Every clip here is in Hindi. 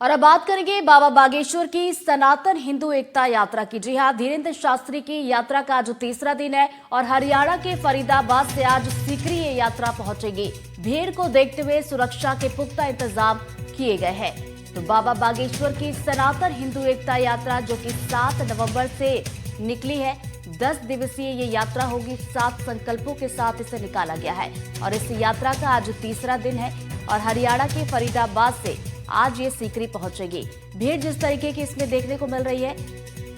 और अब बात करेंगे बाबा बागेश्वर की सनातन हिंदू एकता यात्रा की। जी हां, धीरेन्द्र शास्त्री की यात्रा का आज तीसरा दिन है और हरियाणा के फरीदाबाद से आज सीकरी ये यात्रा पहुंचेगी। भीड़ को देखते हुए सुरक्षा के पुख्ता इंतजाम किए गए हैं। तो बाबा बागेश्वर की सनातन हिंदू एकता यात्रा जो कि 7 नवंबर से निकली है, 10 दिवसीय ये यात्रा होगी। 7 संकल्पों के साथ इसे निकाला गया है और इस यात्रा का आज तीसरा दिन है और हरियाणा के फरीदाबाद से आज ये सीकरी पहुंचेगी। भीड़ जिस तरीके की इसमें देखने को मिल रही है,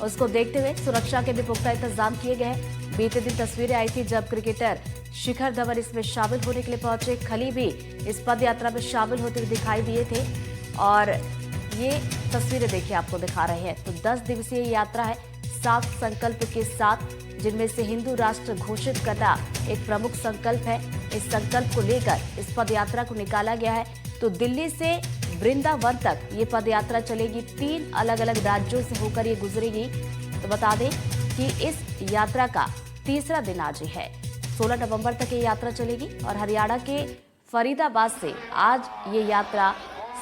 उसको देखते हुए सुरक्षा के भी पुख्ता इंतजाम किए गए हैं। बीते दिन तस्वीरें आई थी जब क्रिकेटर शिखर धवन इसमें शामिल होने के लिए पहुंचे। खली भी इस पद यात्रा में शामिल होते हुए दिखाई दिए थे और ये तस्वीरें देखिए आपको दिखा रहे हैं। तो 10 दिवसीय यात्रा है, 7 संकल्प के साथ, जिनमें से हिंदू राष्ट्र घोषित करना एक प्रमुख संकल्प है। इस संकल्प को लेकर इस पद यात्रा को निकाला गया है। तो दिल्ली से वृंदावन तक ये पद यात्रा चलेगी। 3 अलग अलग राज्यों से होकर ये गुजरेगी। तो बता दें कि इस यात्रा का तीसरा दिन आज ही है। 16 नवंबर तक ये यात्रा चलेगी और हरियाणा के फरीदाबाद से आज ये यात्रा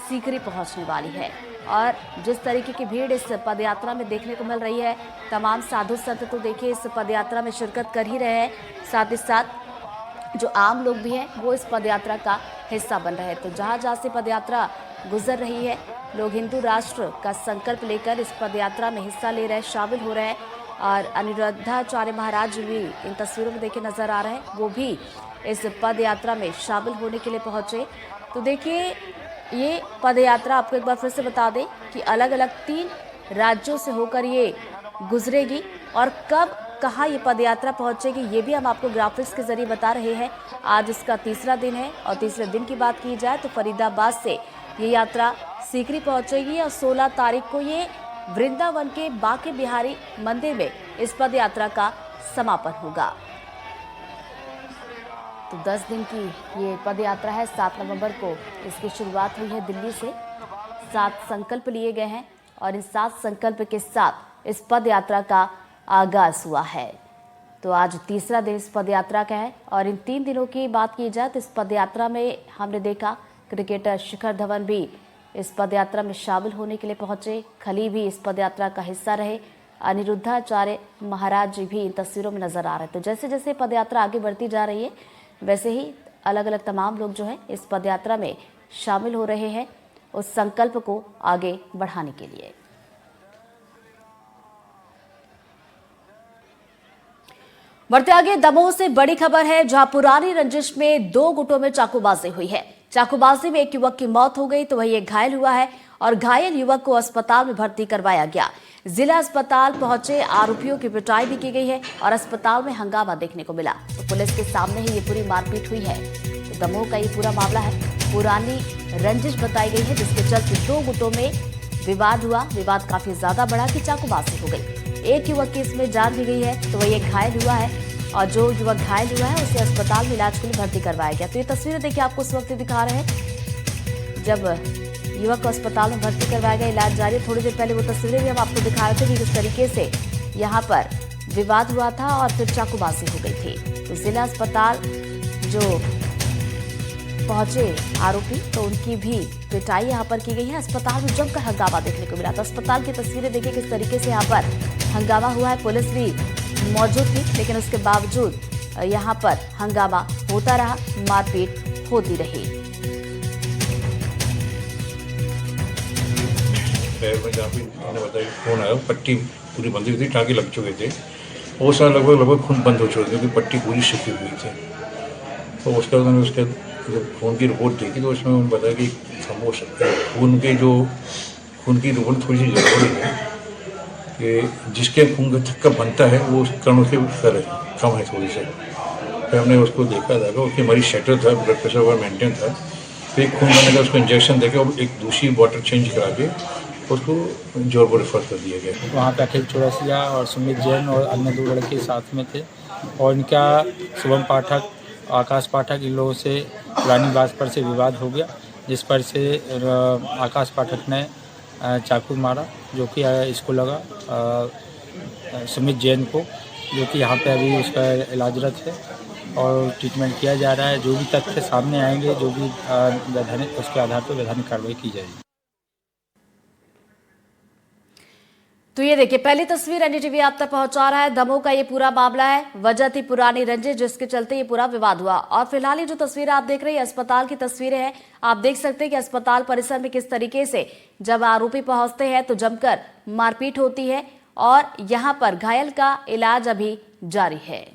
सीकरी पहुंचने वाली है। और जिस तरीके की भीड़ इस पदयात्रा में देखने को मिल रही है, तमाम साधु संत तो देखिए इस पदयात्रा में शिरकत कर ही रहे हैं, साथ ही साथ जो आम लोग भी हैं वो इस पदयात्रा का हिस्सा बन रहे हैं। तो जहाँ जहाँ से पदयात्रा गुजर रही है, लोग हिंदू राष्ट्र का संकल्प लेकर इस पदयात्रा में हिस्सा ले रहे हैं, शामिल हो रहे हैं। और अनिरुद्धाचार्य महाराज भी इन तस्वीरों में देखे नजर आ रहे हैं, वो भी इस पद यात्रा में शामिल होने के लिए पहुंचे। तो देखिए ये पद यात्रा, आपको एक बार फिर से बता दें कि अलग अलग 3 राज्यों से होकर ये गुजरेगी और कब कहाँ ये पद यात्रा पहुंचेगी ये भी हम आपको ग्राफिक्स के जरिए बता रहे हैं। आज इसका तीसरा दिन है और तीसरे दिन की बात की जाए तो फरीदाबाद से ये यात्रा सीकरी पहुंचेगी और 16 तारीख को ये वृंदावन के बांके बिहारी मंदिर में इस पद यात्रा का समापन होगा। तो 10 दिन की ये पद यात्रा है। 7 नवंबर को इसकी शुरुआत हुई है दिल्ली से। 7 संकल्प लिए गए हैं और इन 7 संकल्प के साथ इस पद यात्रा का आगाज हुआ है। तो आज तीसरा दिन इस पद यात्रा का है और इन 3 दिनों की बात की जाए तो इस पद यात्रा में हमने देखा क्रिकेटर शिखर धवन भी इस पद यात्रा में शामिल होने के लिए पहुंचे। खली भी इस पद यात्रा का हिस्सा रहे। अनिरुद्धाचार्य महाराज जी भी इन तस्वीरों में नजर आ रहे हैं। तो जैसे जैसे पद यात्रा आगे बढ़ती जा रही है, वैसे ही अलग अलग तमाम लोग जो हैं इस पद यात्रा में शामिल हो रहे हैं उस संकल्प को आगे बढ़ाने के लिए। बढ़ते आगे, दमोह से बड़ी खबर है जहां पुरानी रंजिश में 2 गुटों में चाकूबाजी हुई है। चाकूबाजी में एक युवक की मौत हो गई तो वही एक घायल हुआ है और घायल युवक को अस्पताल में भर्ती करवाया गया। जिला अस्पताल पहुंचे आरोपियों की पिटाई भी की गई है और अस्पताल में हंगामा देखने को मिला। तो पुलिस के सामने ही ये पूरी मारपीट हुई है। तो दमोह का ये पूरा मामला है, पुरानी रंजिश बताई गई है जिसके चलते 2 गुटों में विवाद हुआ। विवाद काफी ज्यादा बढ़ा कि चाकूबाजी हो गई। एक युवक की इसमें जान भी गई है तो वही एक घायल हुआ है और जो युवक घायल हुआ है उसे अस्पताल में इलाज के लिए भर्ती करवाया गया। तो ये तस्वीरें देखिए आपको उस वक्त दिखा रहे हैं जब युवक को अस्पताल में भर्ती करवाया गया, इलाज जारी। थोड़ी देर पहले वो तस्वीरें भी हम आपको दिखा रहे थे कि किस तरीके से यहाँ पर विवाद हुआ था और फिर चाकूबाजी हो गई थी। तो जिला अस्पताल जो पहुंचे आरोपी तो उनकी भी पिटाई यहाँ पर की गई है। अस्पताल में जमकर हंगामा देखने को मिला। तो अस्पताल की तस्वीरें देखिए किस तरीके से यहाँ पर हंगामा हुआ है। पुलिस भी मौजूद थी लेकिन उसके बावजूद यहाँ पर हंगामा होता रहा, मारपीट होती रही। जहाँ पे मैंने बताया फोन आया, पट्टी पूरी बंद हुई थी, टाँके लग चुके थे। वो साल लगभग खून बंद हो चुके थे क्योंकि पट्टी पूरी सूखी हुई थी। तो उसके बाद मैंने उसके खून की रिपोर्ट देखी तो उसमें उन्होंने बताया कि खून की रिपोर्ट थोड़ी सी गड़बड़ी है कि जिसके खून का थक्का बनता है वो कणों के कम है थोड़ी से। फिर हमने उसको देखा था उसकी हमारी शेटर था, ब्लड प्रेशर वगैरह मेंटेन था। फिर खून बनने का उसको इंजेक्शन देके और एक दूसरी वाटर चेंज करा के उसको जोर को रेफर कर दिया गया। वहाँ पे अखिल चौरसिया और सुमित जैन और अन्य 2 लड़के साथ में थे और इनका शुभम पाठक, आकाश पाठक, इन लोगों से पुरानी बात पर से विवाद हो गया, जिस पर से आकाश पाठक ने चाकू मारा जो कि इसको लगा सुमित जैन को, जो कि यहाँ पे अभी उसका इलाजरत है और ट्रीटमेंट किया जा रहा है। जो भी तथ्य सामने आएंगे, जो भी उसके आधार पर वैधानिक कार्रवाई की जाएगी। तो ये देखिए, पहली तस्वीर एनडीटीवी आप तक पहुंचा रहा है। दमोह का ये पूरा मामला है। वजह थी पुरानी रंजिश, जिसके चलते ये पूरा विवाद हुआ। और फिलहाल ये जो तस्वीरें आप देख रहे हैं, अस्पताल की तस्वीरें हैं। आप देख सकते हैं कि अस्पताल परिसर में किस तरीके से जब आरोपी पहुंचते हैं तो जमकर मारपीट होती है और यहाँ पर घायल का इलाज अभी जारी है।